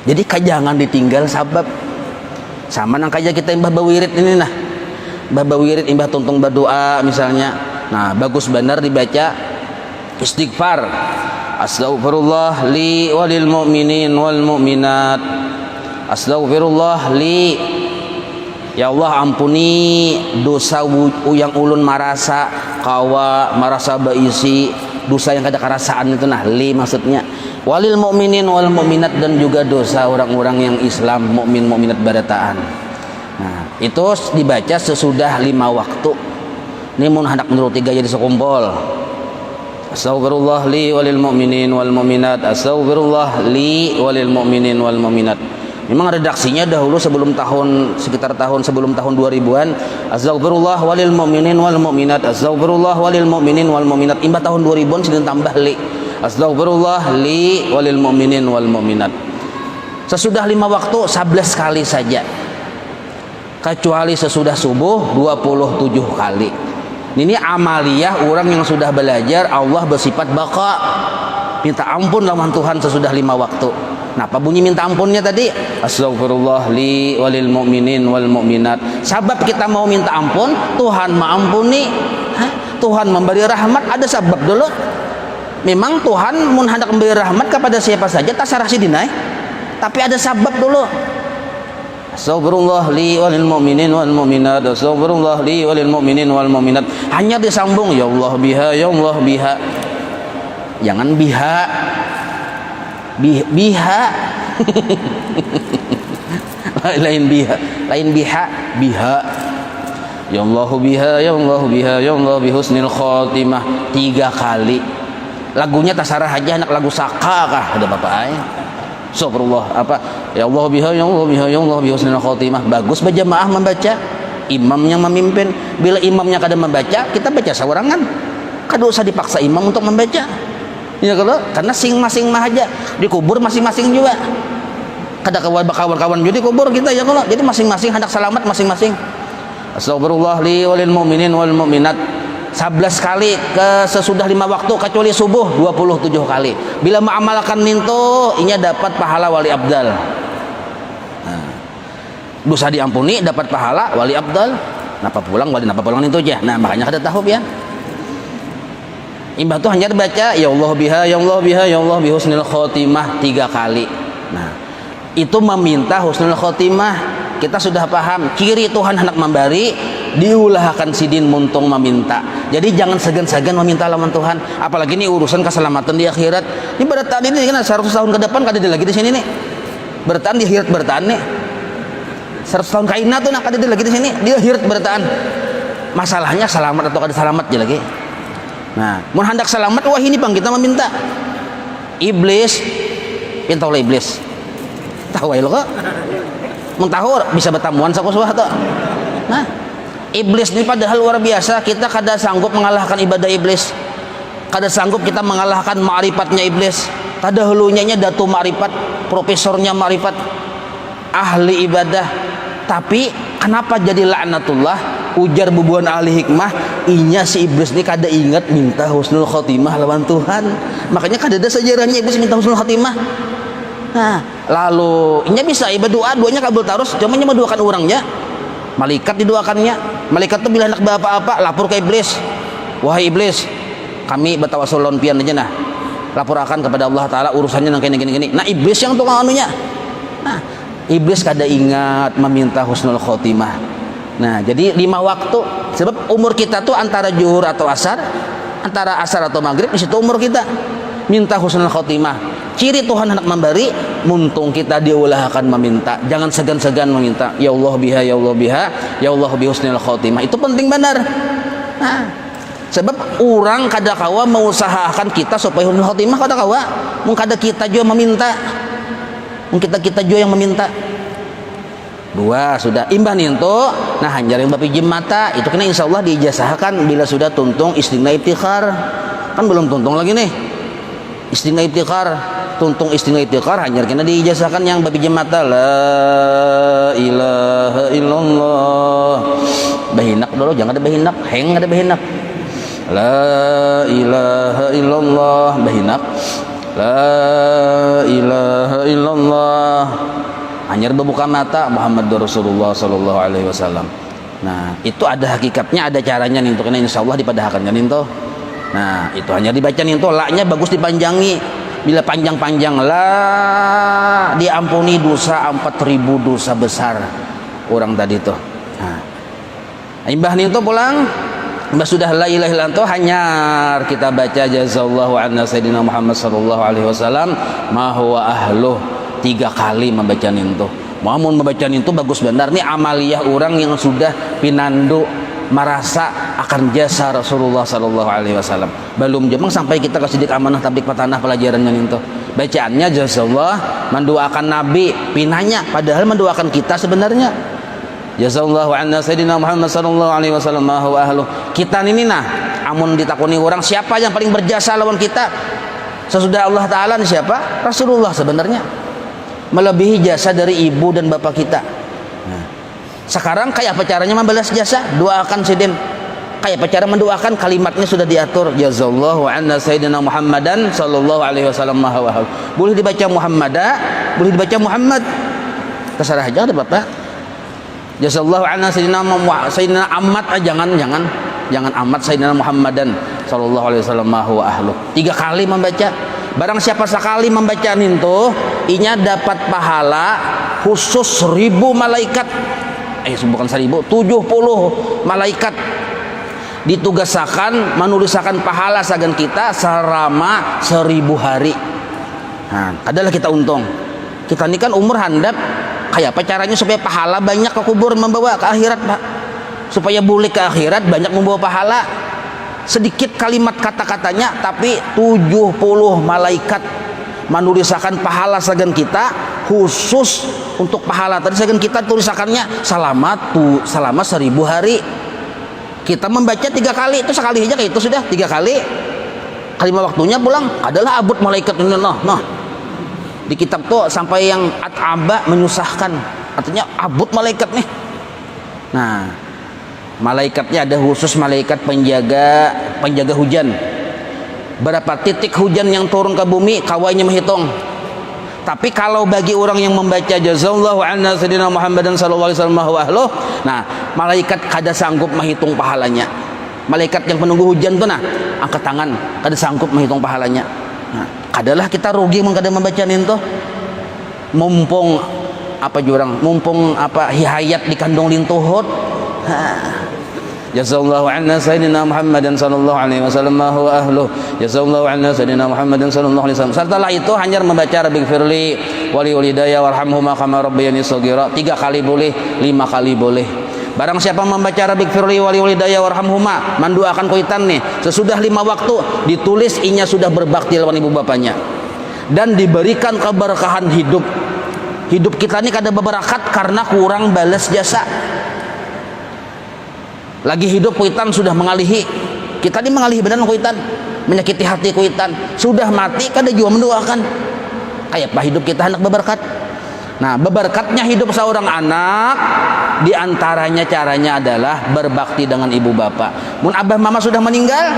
Jadi jangan ditinggal sabab. Sama nang kayak kita imbah bawirid ini nah. Imbah bawirid, imbah tuntung berdoa misalnya. Nah, bagus benar dibaca istighfar. Astaghfirullah li walil mu'minin wal mu'minat. Astaghfirullah li, ya Allah ampuni dosa yang ulun marasa kawa marasa baisi, dosa yang kada karasaan itu nah, li maksudnya. Walil mu'minin wal mu'minat, dan juga dosa orang-orang yang Islam, mukmin mukminat barataan. Nah, itu dibaca sesudah 5 waktu. Ini mun hendak menurut 3 jadi sekumpul. Astaghfirullah li walil mu'minin wal mu'minat. Astaghfirullah li walil mu'minin wal mu'minat. Memang redaksinya dahulu sebelum sekitar tahun sebelum tahun 2000-an, astaghfirullah walil mu'minin wal mu'minat, astaghfirullah walil mu'minin wal mu'minat. Imbah tahun 2000-an sudah tambah li. Astaghfirullah li walil mu'minin wal mu'minat. Sesudah 5 waktu 11 kali saja. Kecuali sesudah subuh 27 kali. Ini amaliyah orang yang sudah belajar Allah bersifat baqa. Minta ampun lawan Tuhan sesudah 5 waktu. Nah, apa bunyi minta ampunnya tadi? Astaghfirullah li walil mu'minin wal mu'minat. Sabab kita mau minta ampun, Tuhan mengampuni. Tuhan memberi rahmat, ada sabab dulu. Memang Tuhan mun hendak memberi rahmat kepada siapa saja tasarah sidinai. Tapi ada sabab dulu. Astaghfirullah li walil mu'minin wal mu'minat. Astaghfirullah li walil mu'minin wal mu'minat. Hanya disambung ya Allah biha, ya Allah biha. Jangan biha. Biha lain biha ya Allah biha, ya Allah biha, ya Allah bihusnil khotimah 3 kali. Lagunya tasarah aja, anak lagu saka kah ada bapak ayah. Subhanallah apa ya Allah biha, ya Allah biha, ya Allah bihusnil khotimah. Bagus berjamaah membaca, imam yang memimpin. Bila imamnya kada membaca, kita baca sawarangan, kada usah dipaksa imam untuk membaca. Ya kalau karena masing-masing mah aja dikubur masing-masing juga. Kada kawan-kawan juga dikubur kita ya kalau. Jadi masing-masing hendak selamat masing-masing. Astagfirullah li walil mu'minin wal mu'minat 11 kali ke sesudah 5 waktu kecuali subuh 27 kali. Bila mengamalkan ninto inya dapat pahala wali abdal. Nah, dosa diampuni dapat pahala wali abdal. Napa pulang ninto aja. Nah, makanya kada tahu ya. Imbah tuh hanya baca ya Allah biha, ya Allah biha, ya Allah bihusnil khotimah 3 kali. Nah, itu meminta husnul khotimah. Kita sudah paham ciri Tuhan hendak memberi, diulahkan sidin muntung meminta. Jadi jangan segan-segan meminta lawan Tuhan. Apalagi ini urusan keselamatan di akhirat. Ini bertahan ini kan 100 tahun ke depan kada ada lagi di sini nih. Bertahan di akhirat bertahan nih. 100 tahun kaina tuh nak kada ada lagi di sini. Di akhirat bertahan. Masalahnya selamat atau kada selamat aja lagi. Nah, mun hendak selamat wah ini bang kita meminta. Iblis, pinta oleh iblis. Tahu lo kok? Mun tahu bisa bertamuan sakusuah tuh. Nah, iblis ini padahal luar biasa. Kita kada sanggup mengalahkan ibadah iblis. Kada sanggup kita mengalahkan ma'rifatnya iblis. Tadahulunya datu ma'rifat, profesornya ma'rifat, ahli ibadah. Tapi kenapa jadi laknatullah? Ujar bubuan ahli hikmah, inya si iblis ini kada ingat minta husnul khotimah lawan Tuhan. Makanya kada ada sejarahnya iblis minta husnul khotimah. Nah, lalu inya bisa ibadah doanya kabul tarus, cuma nya mendoakan orangnya. Malaikat didoakannya. Malaikat tuh bila hendak apa-apa lapor ke iblis. Wahai iblis, kami bertawasul lawan pian aja nah. Laporakan kepada Allah taala urusannya nang gini. Nah, iblis yang tukang anunya. Nah, iblis kada ingat meminta husnul khotimah. Nah, jadi 5 waktu. Sebab umur kita tuh antara zuhur atau asar, antara asar atau maghrib, di situ umur kita. Minta husnul khotimah. Ciri Tuhan hendak memberi, muntung kita diulahkan meminta. Jangan segan-segan meminta. Ya Allah biha, ya Allah biha, ya Allah bihusnil khotimah. Itu penting benar. Nah, sebab orang kada kawa mengusahakan kita supaya husnul khotimah kada kawa. Mung kada kita juga meminta. Mung kita juga yang meminta. 2 sudah imbah ninto. Nah, hanjar yang bapi mata itu kena insyaallah diijazahkan bila sudah tuntung istigna iftikhar. Kan belum tuntung lagi nih. Istigna iftikhar, tuntung istigna iftikhar hanjar kena diijazahkan yang bapi mata la ilaha illallah. Bahinak dulu, jangan ada bahinak, heng ada bahinak. La ilaha illallah bahinak. la ilaha illallah. Hanya berbuka mata Muhammadur Rasulullah sallallahu alaihi wasallam. Nah, itu ada hakikatnya, ada caranya nih untuk ini insyaallah dipadahakan kan itu. Nah, itu hanya dibaca nih itu, la-nya bagus dipanjangi. Bila panjang-panjang la, diampuni dosa 4000 dosa besar orang tadi tuh. Nah, imbah nih itu pulang, imbah sudah la ilaha illallah hanyar kita baca jazallahu anna sayyidina Muhammad sallallahu alaihi wasallam ma huwa ahluh 3 kali membaca itu. Mohon membaca itu bagus benar nih amaliyah orang yang sudah pinandu merasa akan jasa Rasulullah sallallahu alaihi wasallam. Belum jemeng sampai kita ke sidik amanah tablik patanah pelajarannya itu. Bacaannya jazallah mendoakan Nabi pinanya padahal mendoakan kita sebenarnya. Jazallahu anna sayyidina Muhammad sallallahu alaihi wasallam ma huwa ahluh. Kita ini nah amun ditakuni orang siapa yang paling berjasa lawan kita sesudah Allah taala siapa? Rasulullah sebenarnya. Melebihi jasa dari ibu dan bapak kita. Nah, sekarang kayak apa caranya membalas jasa? Doakan sidin. Kayak apa cara mendoakan? Kalimatnya sudah diatur. Jazallahu anna sayyidina Muhammadan sallallahu alaihi wasallam ma huwa ahluh. Boleh dibaca Muhammada, boleh dibaca Muhammad. Terserah aja ada bapak. Jazallahu anna sayyidina Ahmad, jangan amat sayyidina Muhammadan sallallahu alaihi wasallam ma huwa ahluh. 3 kali membaca. Barang siapa sekali membaca itu, inya dapat pahala khusus 1000 malaikat. Bukan 1000, 70 malaikat ditugasakan menulisakan pahala sagan kita selama 1000 hari. Nah, adalah kita untung. Kita ini kan umur handap. Kayak apa caranya supaya pahala banyak ke kubur membawa ke akhirat, Pak? Supaya boleh ke akhirat banyak membawa pahala. Sedikit kalimat kata-katanya tapi 70 malaikat menulisakan pahala sagan kita khusus untuk pahala tadi sagan kita tulisakannya selama 1000 hari. Kita membaca 3 kali itu sekali aja kayak itu sudah 3 kali. Kalimat waktunya pulang adalah abut malaikat ini nah. Di kitab tuh sampai yang at'aba menyusahkan. Artinya abut malaikat nih. Nah, malaikatnya ada khusus malaikat penjaga hujan. Berapa titik hujan yang turun ke bumi kawainya menghitung. Tapi kalau bagi orang yang membaca jazallahu anna sayyidina Muhammadan sallallahu alaihi wasallam wa ahluh, nah malaikat kada sanggup menghitung pahalanya. Malaikat yang penunggu hujan tuh nah angkat tangan kada sanggup menghitung pahalanya. Nah, kadalah kita rugi mengkada membaca itu. Mumpung hihayat dikandung lintuhut. Jazallahu anna sayyidina Muhammadan sallallahu alaihi wasallam ma huwa ahluh. Jazallahu anna sayyidina Muhammadan sallallahu alaihi wasallam. Setelah itu hanya membaca rabbighfirli wali walidayya warhamhuma kama rabbayani shaghira. 3 kali boleh, 5 kali boleh. Barang siapa membaca rabbighfirli wali walidayya warhamhuma mendoakan kuitan nih sesudah 5 waktu ditulis inya sudah berbakti lawan ibu bapaknya dan diberikan keberkahan hidup. Hidup kita ini kada berberkat karena kurang balas jasa. Lagi hidup kuitan sudah mengalihi. Kita ini mengalihi benar kuitan, menyakiti hati kuitan. Sudah mati kada juga mendoakan. Kayak apa hidup kita hendak berberkat? Nah, berberkatnya hidup seorang anak diantaranya caranya adalah berbakti dengan ibu bapak. Mun abah mama sudah meninggal,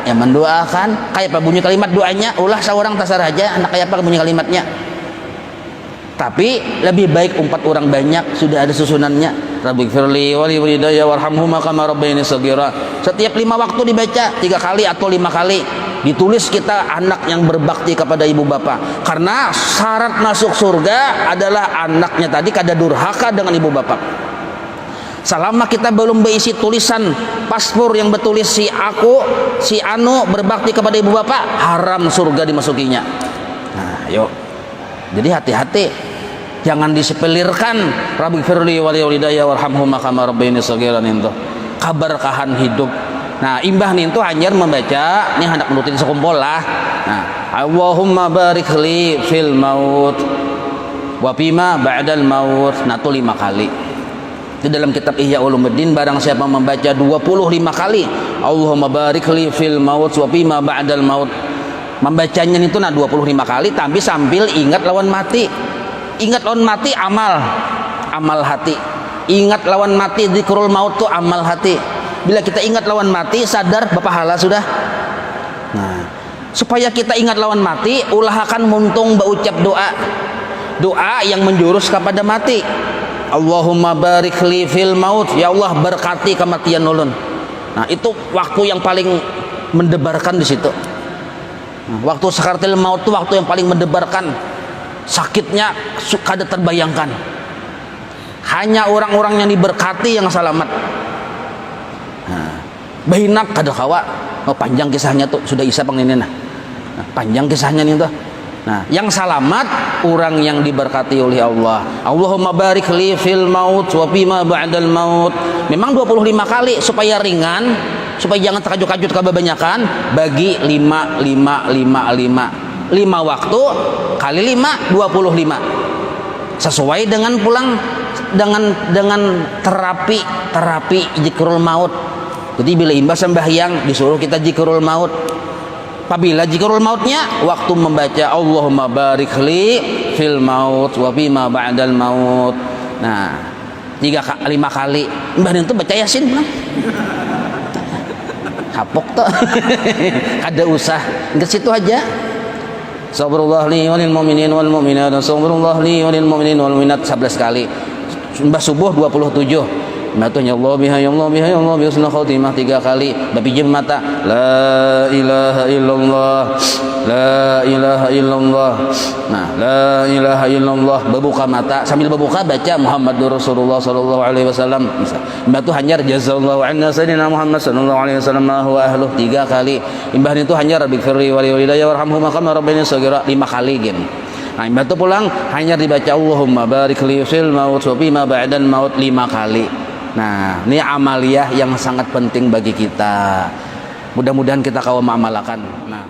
ya mendoakan. Kayak apa bunyi kalimat doanya? Ulah seorang tasar aja anak kayak apa bunyi kalimatnya. Tapi lebih baik 4 orang banyak sudah ada susunannya. Rabbighfirli wali walidayya warhamhuma kama rabbayani shaghira. Setiap 5 waktu dibaca 3 kali atau 5 kali. Ditulis kita anak yang berbakti kepada ibu bapak. Karena syarat masuk surga adalah anaknya tadi kada durhaka dengan ibu bapak. Selama kita belum berisi tulisan paspor yang bertulis si anu berbakti kepada ibu bapak, haram surga dimasukinya. Nah, yuk. Jadi hati-hati, jangan disepelirkan. Rabbighfirli wali walidayya warhamhuma kama rabbayani shaghira itu. Keberkahan hidup. Nah, imbah nih itu hanya membaca nih hendak menutin sekumpul lah. Nah, Allahumma barik li fil maut wa fima ba'dal maut. Nah, itu 5 kali. Di dalam kitab Ihya Ulumuddin barang siapa membaca 25 kali Allahumma barik li fil maut wa fima ba'dal maut. Membacanya itu nah 25 kali tapi sambil ingat lawan mati. Ingat lawan mati amal hati. Ingat lawan mati dzikrul maut tuh amal hati. Bila kita ingat lawan mati sadar berpahala sudah. Nah, supaya kita ingat lawan mati, ulahakan muntung berucap doa yang menjurus kepada mati. Allahumma barik li fil maut, ya Allah berkati kematian ulun. Nah, itu waktu yang paling mendebarkan di situ. Waktu sakaratil maut itu waktu yang paling mendebarkan, sakitnya kada terbayangkan. Hanya orang-orang yang diberkati yang selamat. Bahinak kada kawa. Panjang kisahnya tuh, sudah isa pang ini nah. Panjang kisahnya nih tuh. Nah, yang selamat orang yang diberkati oleh Allah. Allahumma barik li fil maut wa bima ba'dal maut. Memang 25 kali supaya ringan, supaya jangan terkajut-kajut kebanyakan, bagi 5 waktu kali 5 25. Sesuai dengan pulang dengan terapi zikrul maut. Jadi bila imbas sembahyang disuruh kita zikrul maut. Apabila zikrul mautnya waktu membaca Allahumma barik li fil maut wa bima ba'dal maut. Nah, 5 kali. Mbah itu baca Yasin pulang. Kapok tuh. Kada usah. Ke situ aja. Sabrullah li walil mu'minin wal mu'minat. Sabrullah li walil mu'minin wal mu'minat 11 kali. Mbah subuh 27. Matunya Allah biha ya Allah biha ya Allah bi husnul khatimah 3 kali. Bapijim mata la ilaha illallah la ilaha illallah. Nah, la ilaha illallah, berbuka mata sambil berbuka baca Muhammadur Rasulullah sallallahu alaihi wasallam. Mbatu hanyar jazallahu anna sayyidina Muhammad sallallahu alaihi wasallam ma huwa ahluh 3 kali. Imbah itu hanyar rabbikfirli wa walidayya warhamhum kama rabbayani shaghira 5 kali gin. Nah, imbah itu pulang hanya dibaca Allahumma barik li fil maut wa bima ba'dal maut 5 kali. Nah, ini amaliyah yang sangat penting bagi kita. Mudah-mudahan kita kaum mengamalkan. Nah,